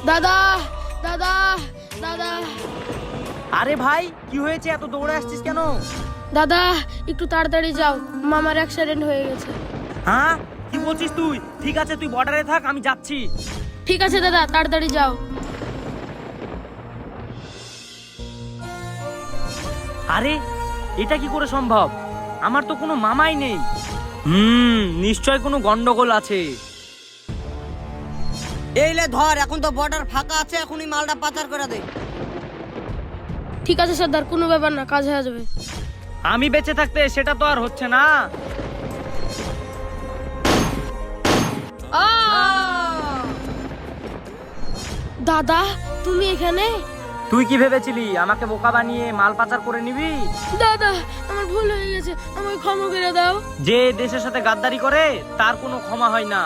দাদা দাদা দাদা আরে ভাই কি হয়েছে, এত দৌড়ে আসছিস কেন? দাদা একটু তাড়াতাড়ি যাও, মামার অ্যাক্সিডেন্ট হয়ে গেছে। হ্যাঁ কি বলছিস তুই? ঠিক আছে তুই বর্ডারে থাক, আমি যাচ্ছি। ঠিক আছে দাদা, তাড়াতাড়ি যাও। আরে এটা কি করে সম্ভব? আমার তো কোনো মামাই নেই। নিশ্চয় কোনো গন্ডগোল আছে। এইলে ধর, এখন তো বর্ডার ফাঁকা আছে, এখনই মালটা পাচার করে দে। ঠিক আছে সর্দার, কোনো ব্যাপার না, কাজ হয়ে যাবে। আমি বেঁচে থাকতে সেটা তো আর হচ্ছে না। দাদা তুমি এখানে? তুই কি ভেবেছিলি আমাকে বোকা বানিয়ে মাল পাচার করে নিবি? দাদা আমার ভুল হয়ে গেছে, আমাকে ক্ষমা করে দাও। যে দেশের সাথে গাদ্দারি করে তার কোনো ক্ষমা হয় না।